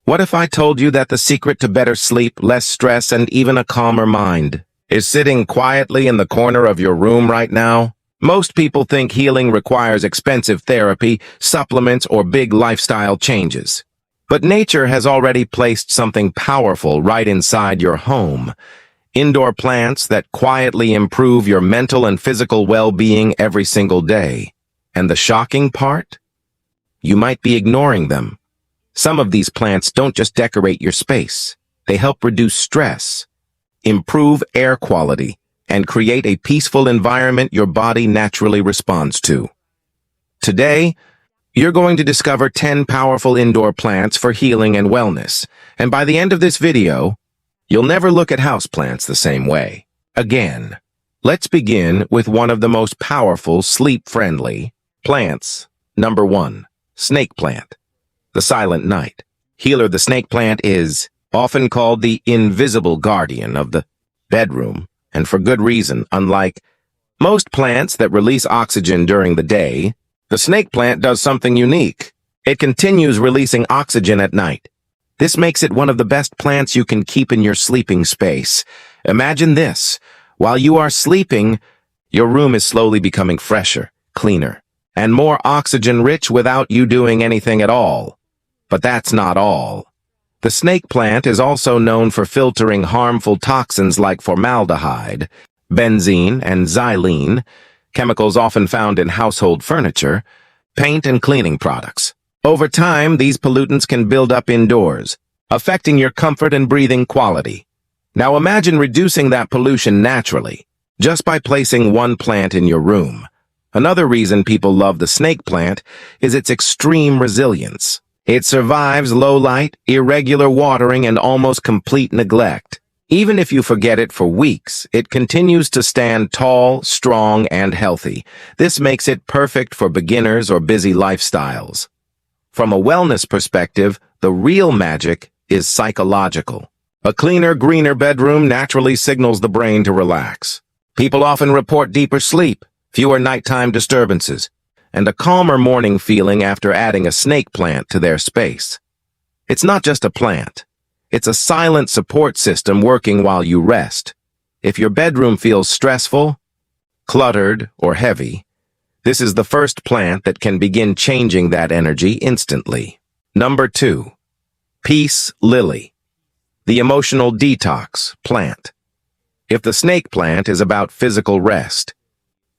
What if I told you that the secret to better sleep, less stress, and even a calmer mind is sitting quietly in the corner of your room right now? Most people think healing requires expensive therapy, supplements, or big lifestyle changes. But nature has already placed something powerful right inside your home. Indoor plants that quietly improve your mental and physical well-being every single day. And the shocking part? You might be ignoring them. Some of these plants don't just decorate your space. They help reduce stress, improve air quality, and create a peaceful environment your body naturally responds to. Today, you're going to discover 10 powerful indoor plants for healing and wellness. And by the end of this video, you'll never look at houseplants the same way again. Let's begin with one of the most powerful sleep-friendly plants. Number 1. Snake plant. The silent night. Healer. The snake plant is often called the invisible guardian of the bedroom, and for good reason. Unlike most plants that release oxygen during the day, the snake plant does something unique. It continues releasing oxygen at night. This makes it one of the best plants you can keep in your sleeping space. Imagine this. While you are sleeping, your room is slowly becoming fresher, cleaner, and more oxygen-rich without you doing anything at all. But that's not all. The snake plant is also known for filtering harmful toxins like formaldehyde, benzene, and xylene, chemicals often found in household furniture, paint, and cleaning products. Over time, these pollutants can build up indoors, affecting your comfort and breathing quality. Now imagine reducing that pollution naturally, just by placing one plant in your room. Another reason people love the snake plant is its extreme resilience. It survives low light, irregular watering, and almost complete neglect. Even if you forget it for weeks, it continues to stand tall, strong, and healthy. This makes it perfect for beginners or busy lifestyles. From a wellness perspective, the real magic is psychological. A cleaner, greener bedroom naturally signals the brain to relax. People often report deeper sleep, fewer nighttime disturbances, and a calmer morning feeling after adding a snake plant to their space. It's not just a plant. It's a silent support system working while you rest. If your bedroom feels stressful, cluttered, or heavy, this is the first plant that can begin changing that energy instantly. Number 2. Peace lily. The emotional detox plant. If the snake plant is about physical rest,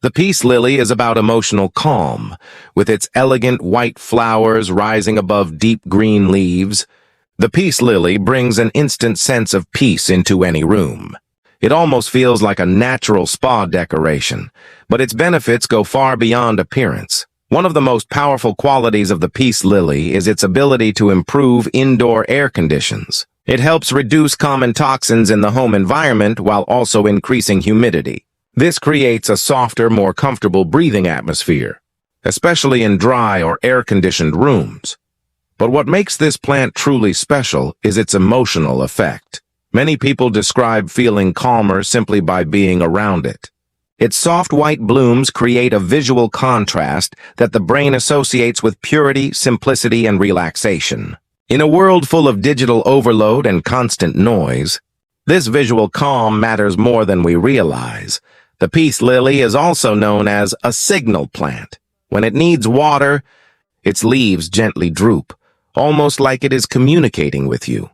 the peace lily is about emotional calm, with its elegant white flowers rising above deep green leaves. The peace lily brings an instant sense of peace into any room. It almost feels like a natural spa decoration, but its benefits go far beyond appearance. One of the most powerful qualities of the peace lily is its ability to improve indoor air conditions. It helps reduce common toxins in the home environment while also increasing humidity. This creates a softer, more comfortable breathing atmosphere, especially in dry or air-conditioned rooms. But what makes this plant truly special is its emotional effect. Many people describe feeling calmer simply by being around it. Its soft white blooms create a visual contrast that the brain associates with purity, simplicity, and relaxation. In a world full of digital overload and constant noise, this visual calm matters more than we realize. The peace lily is also known as a signal plant. When it needs water, its leaves gently droop, almost like it is communicating with you.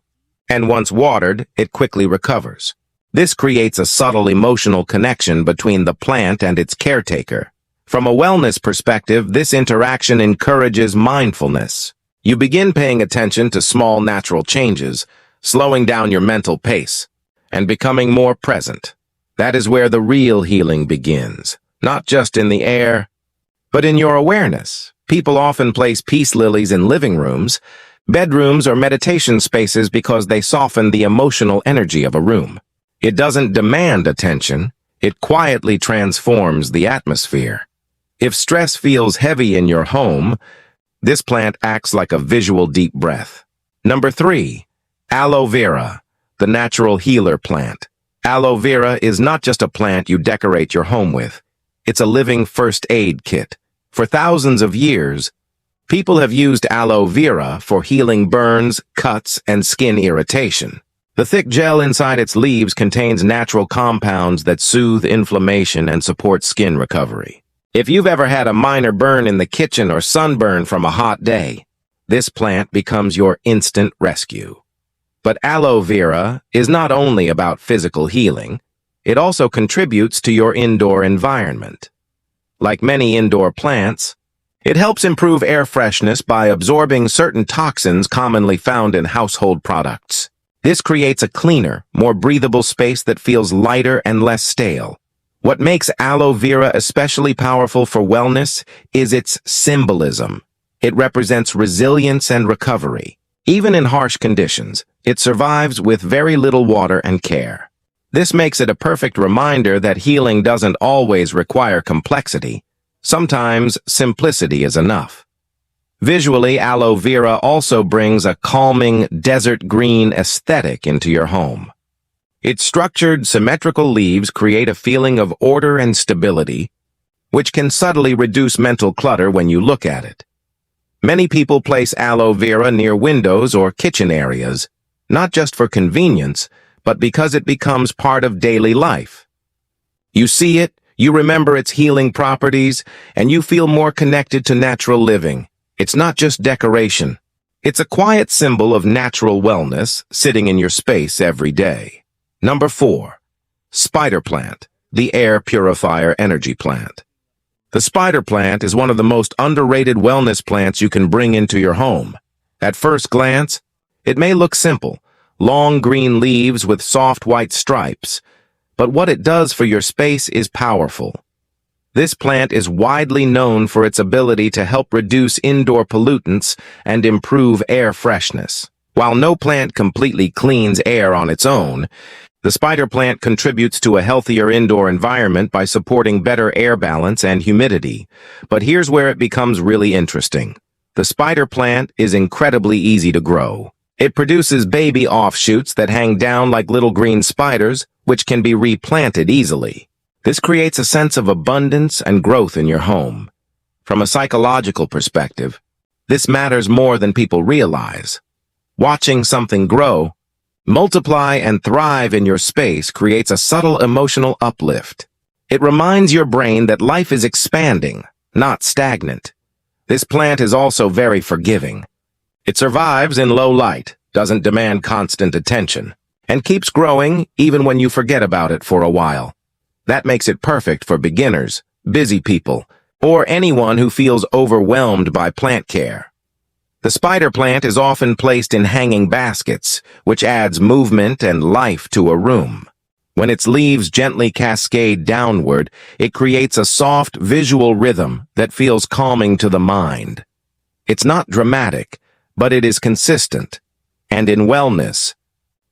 And once watered, it quickly recovers. This creates a subtle emotional connection between the plant and its caretaker. From a wellness perspective, this interaction encourages mindfulness. You begin paying attention to small natural changes, slowing down your mental pace, and becoming more present. That is where the real healing begins, not just in the air, but in your awareness. People often place peace lilies in living rooms, bedrooms, or meditation spaces because they soften the emotional energy of a room. It doesn't demand attention, it quietly transforms the atmosphere. If stress feels heavy in your home, this plant acts like a visual deep breath. Number 3. Aloe vera, the natural healer plant. Aloe vera is not just a plant you decorate your home with. It's a living first aid kit. For thousands of years, People have used aloe vera for healing burns, cuts, and skin irritation. The thick gel inside its leaves contains natural compounds that soothe inflammation and support skin recovery. If you've ever had a minor burn in the kitchen or sunburn from a hot day, this plant becomes your instant rescue. But aloe vera is not only about physical healing, it also contributes to your indoor environment. Like many indoor plants, it helps improve air freshness by absorbing certain toxins commonly found in household products. This creates a cleaner, more breathable space that feels lighter and less stale. What makes aloe vera especially powerful for wellness is its symbolism. It represents resilience and recovery. Even in harsh conditions, it survives with very little water and care. This makes it a perfect reminder that healing doesn't always require complexity. Sometimes simplicity is enough. Visually, aloe vera also brings a calming, desert green aesthetic into your home. Its structured, symmetrical leaves create a feeling of order and stability, which can subtly reduce mental clutter when you look at it. Many people place aloe vera near windows or kitchen areas, not just for convenience, but because it becomes part of daily life. You see it, you remember its healing properties, and you feel more connected to natural living. It's not just decoration. It's a quiet symbol of natural wellness sitting in your space every day. Number 4. Spider plant, the air purifier energy plant. The spider plant is one of the most underrated wellness plants you can bring into your home. At first glance, it may look simple, long green leaves with soft white stripes, but what it does for your space is powerful. This plant is widely known for its ability to help reduce indoor pollutants and improve air freshness. While no plant completely cleans air on its own, the spider plant contributes to a healthier indoor environment by supporting better air balance and humidity. But here's where it becomes really interesting. The spider plant is incredibly easy to grow. It produces baby offshoots that hang down like little green spiders, which can be replanted easily. This creates a sense of abundance and growth in your home. From a psychological perspective, this matters more than people realize. Watching something grow, multiply, and thrive in your space creates a subtle emotional uplift. It reminds your brain that life is expanding, not stagnant. This plant is also very forgiving. It survives in low light, doesn't demand constant attention, and keeps growing even when you forget about it for a while. That makes it perfect for beginners, busy people, or anyone who feels overwhelmed by plant care. The spider plant is often placed in hanging baskets, which adds movement and life to a room. When its leaves gently cascade downward, it creates a soft visual rhythm that feels calming to the mind. It's not dramatic, but it is consistent. And in wellness,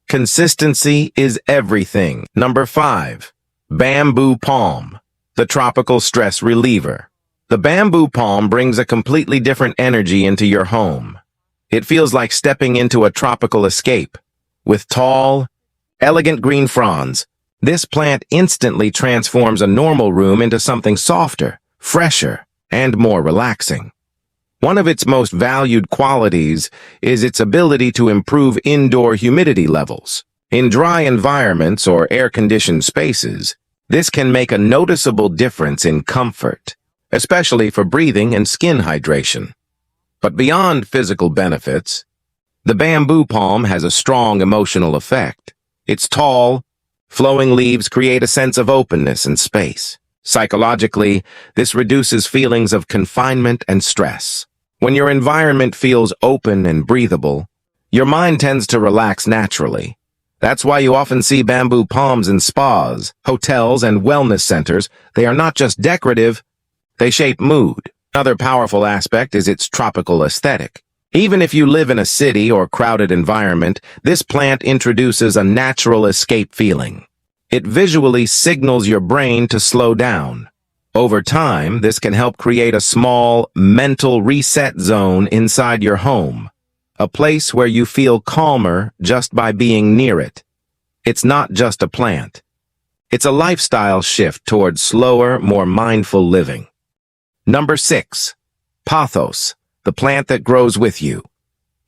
consistency is everything. Number 5. Bamboo palm, the tropical stress reliever. The bamboo palm brings a completely different energy into your home. It feels like stepping into a tropical escape. With tall, elegant green fronds, this plant instantly transforms a normal room into something softer, fresher, and more relaxing. One of its most valued qualities is its ability to improve indoor humidity levels. In dry environments or air-conditioned spaces, this can make a noticeable difference in comfort, especially for breathing and skin hydration. But beyond physical benefits, the bamboo palm has a strong emotional effect. Its tall, flowing leaves create a sense of openness and space. Psychologically, this reduces feelings of confinement and stress. When your environment feels open and breathable, your mind tends to relax naturally. That's why you often see bamboo palms in spas, hotels, and wellness centers. They are not just decorative, they shape mood. Another powerful aspect is its tropical aesthetic. Even if you live in a city or crowded environment, this plant introduces a natural escape feeling. It visually signals your brain to slow down. Over time, this can help create a small, mental reset zone inside your home, a place where you feel calmer just by being near it. It's not just a plant. It's a lifestyle shift towards slower, more mindful living. Number 6. Pothos, the plant that grows with you.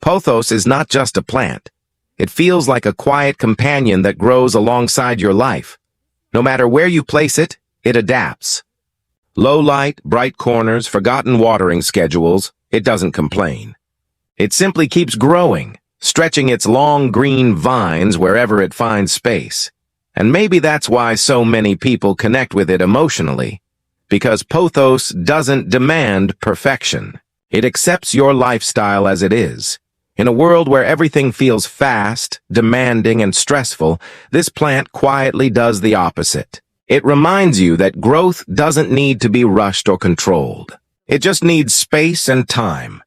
Pothos is not just a plant. It feels like a quiet companion that grows alongside your life. No matter where you place it, it adapts. Low light, bright corners, forgotten watering schedules, it doesn't complain. It simply keeps growing, stretching its long green vines wherever it finds space. And maybe that's why so many people connect with it emotionally. Because Pothos doesn't demand perfection. It accepts your lifestyle as it is. In a world where everything feels fast, demanding, and stressful, this plant quietly does the opposite. It reminds you that growth doesn't need to be rushed or controlled. It just needs space and time.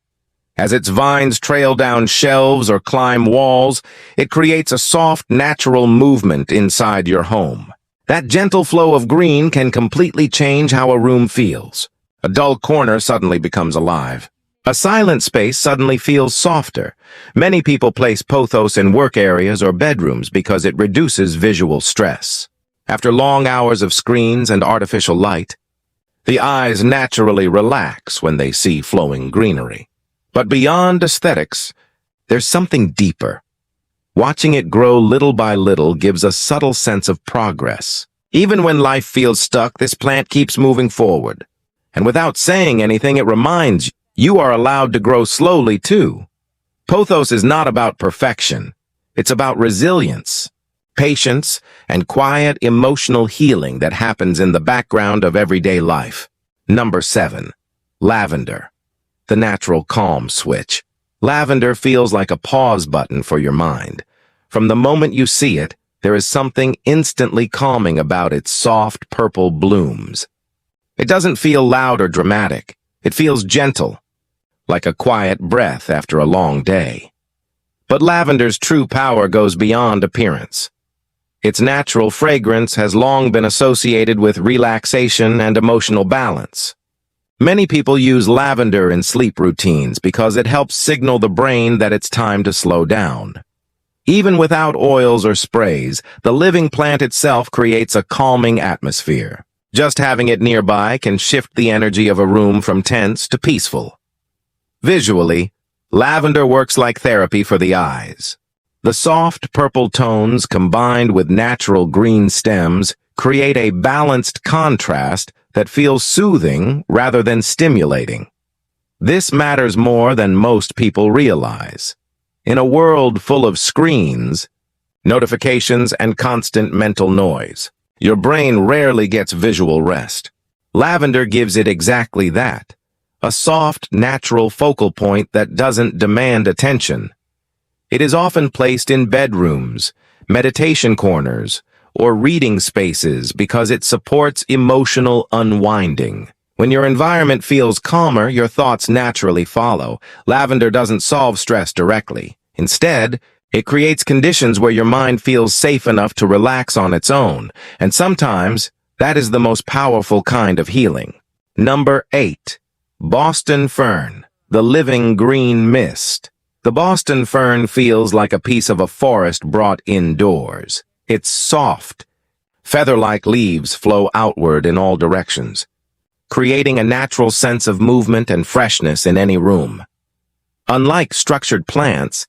As its vines trail down shelves or climb walls, it creates a soft, natural movement inside your home. That gentle flow of green can completely change how a room feels. A dull corner suddenly becomes alive. A silent space suddenly feels softer. Many people place Pothos in work areas or bedrooms because it reduces visual stress. After long hours of screens and artificial light, the eyes naturally relax when they see flowing greenery. But beyond aesthetics, there's something deeper. Watching it grow little by little gives a subtle sense of progress. Even when life feels stuck, this plant keeps moving forward. And without saying anything, it reminds you, you are allowed to grow slowly too. Pothos is not about perfection. It's about resilience, patience, and quiet emotional healing that happens in the background of everyday life. Number 7. Lavender. The natural calm switch. Lavender feels like a pause button for your mind. From the moment you see it, there is something instantly calming about its soft purple blooms. It doesn't feel loud or dramatic. It feels gentle, like a quiet breath after a long day. But lavender's true power goes beyond appearance. Its natural fragrance has long been associated with relaxation and emotional balance. Many people use lavender in sleep routines because it helps signal the brain that it's time to slow down. Even without oils or sprays, the living plant itself creates a calming atmosphere. Just having it nearby can shift the energy of a room from tense to peaceful. Visually, lavender works like therapy for the eyes. The soft purple tones combined with natural green stems create a balanced contrast that feels soothing rather than stimulating. This matters more than most people realize. In a world full of screens, notifications, and constant mental noise, your brain rarely gets visual rest. Lavender gives it exactly that. A soft, natural focal point that doesn't demand attention. It is often placed in bedrooms, meditation corners, or reading spaces because it supports emotional unwinding. When your environment feels calmer, your thoughts naturally follow. Lavender doesn't solve stress directly. Instead, it creates conditions where your mind feels safe enough to relax on its own, and sometimes that is the most powerful kind of healing. Number 8. Boston fern, the living green mist. The Boston fern feels like a piece of a forest brought indoors. It's soft. Feather-like leaves flow outward in all directions, creating a natural sense of movement and freshness in any room. Unlike structured plants,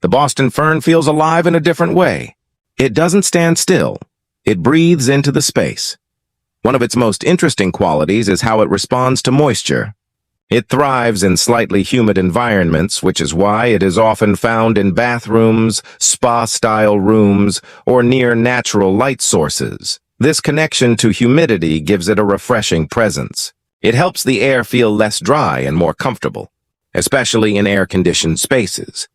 the Boston fern feels alive in a different way. It doesn't stand still. It breathes into the space. One of its most interesting qualities is how it responds to moisture. It thrives in slightly humid environments, which is why it is often found in bathrooms, spa-style rooms, or near natural light sources. This connection to humidity gives it a refreshing presence. It helps the air feel less dry and more comfortable, especially in air-conditioned spaces.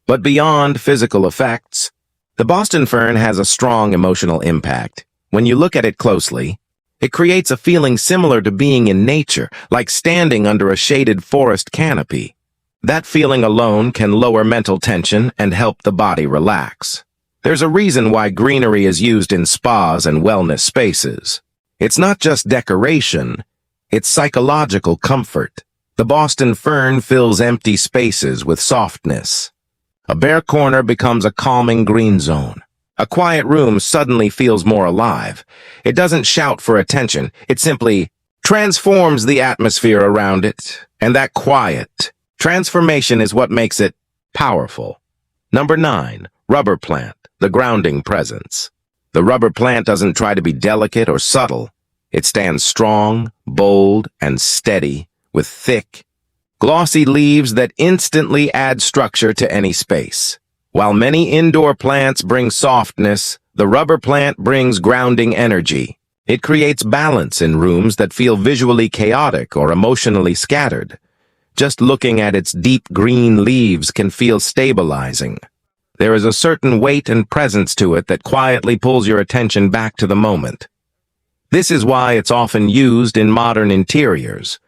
But beyond physical effects, the Boston fern has a strong emotional impact. When you look at it closely, it creates a feeling similar to being in nature, like standing under a shaded forest canopy. That feeling alone can lower mental tension and help the body relax. There's a reason why greenery is used in spas and wellness spaces. It's not just decoration, it's psychological comfort. The Boston fern fills empty spaces with softness. A bare corner becomes a calming green zone. A quiet room suddenly feels more alive. It doesn't shout for attention. It simply transforms the atmosphere around it. And that quiet, Transformation is what makes it powerful. Number 9, rubber plant, the grounding presence. The rubber plant doesn't try to be delicate or subtle. It stands strong, bold, and steady, with thick, glossy leaves that instantly add structure to any space. While many indoor plants bring softness, the rubber plant brings grounding energy. It creates balance in rooms that feel visually chaotic or emotionally scattered. Just looking at its deep green leaves can feel stabilizing. There is a certain weight and presence to it that quietly pulls your attention back to the moment. This is why it's often used in modern interiors,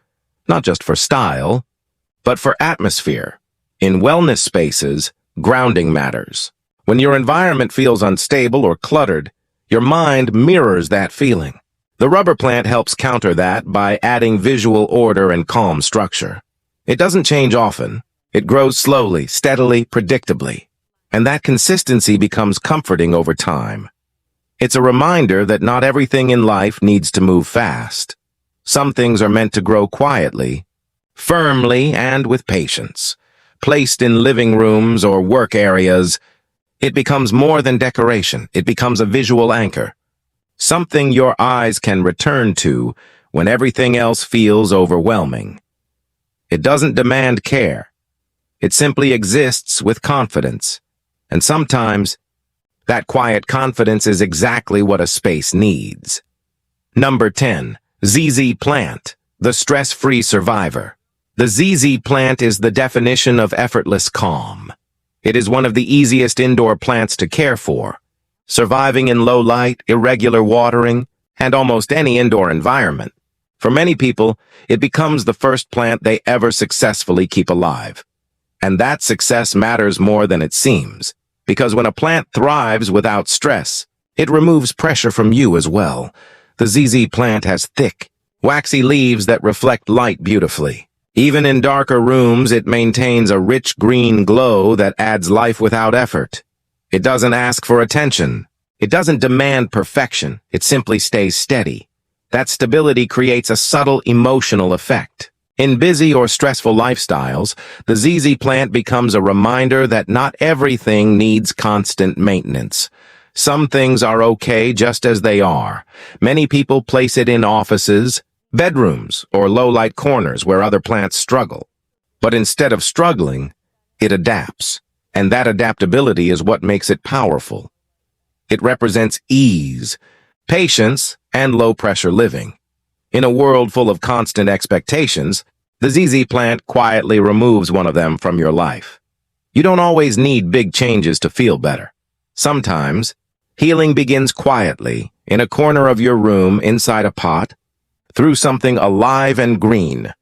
not just for style, but for atmosphere. In wellness spaces, grounding matters. When your environment feels unstable or cluttered, your mind mirrors that feeling. The rubber plant helps counter that by adding visual order and calm structure. It doesn't change often. It grows slowly, steadily, predictably. And that consistency becomes comforting over time. It's a reminder that not everything in life needs to move fast. Some things are meant to grow quietly, firmly, and with patience. Placed in living rooms or work areas, it becomes more than decoration. It becomes a visual anchor. Something your eyes can return to when everything else feels overwhelming. It doesn't demand care. It simply exists with confidence. And sometimes, that quiet confidence is exactly what a space needs. Number 10. ZZ plant, the stress-free survivor. The ZZ plant is the definition of effortless calm. It is one of the easiest indoor plants to care for, surviving in low light, irregular watering, and almost any indoor environment. For many people, it becomes the first plant they ever successfully keep alive. And that success matters more than it seems, because when a plant thrives without stress, it removes pressure from you as well. The ZZ plant has thick, waxy leaves that reflect light beautifully. Even in darker rooms, it maintains a rich green glow that adds life without effort. It doesn't ask for attention. It doesn't demand perfection. It simply stays steady. That stability creates a subtle emotional effect. In busy or stressful lifestyles, the ZZ plant becomes a reminder that not everything needs constant maintenance. Some things are okay just as they are. Many people place it in offices, bedrooms, or low-light corners where other plants struggle. But instead of struggling, it adapts. And that adaptability is what makes it powerful. It represents ease, patience, and low-pressure living. In a world full of constant expectations, the ZZ plant quietly removes one of them from your life. You don't always need big changes to feel better. Sometimes, healing begins quietly, in a corner of your room, inside a pot, through something alive and green.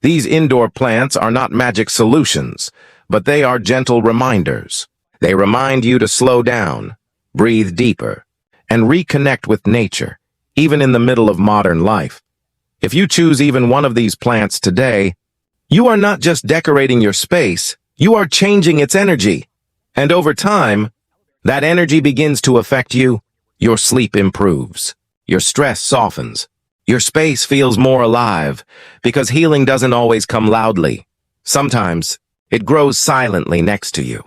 These indoor plants are not magic solutions, but they are gentle reminders. They remind you to slow down, breathe deeper, and reconnect with nature, even in the middle of modern life. If you choose even one of these plants today, you are not just decorating your space, you are changing its energy. And over time, that energy begins to affect you. Your sleep improves. Your stress softens. Your space feels more alive, because healing doesn't always come loudly. Sometimes, it grows silently next to you.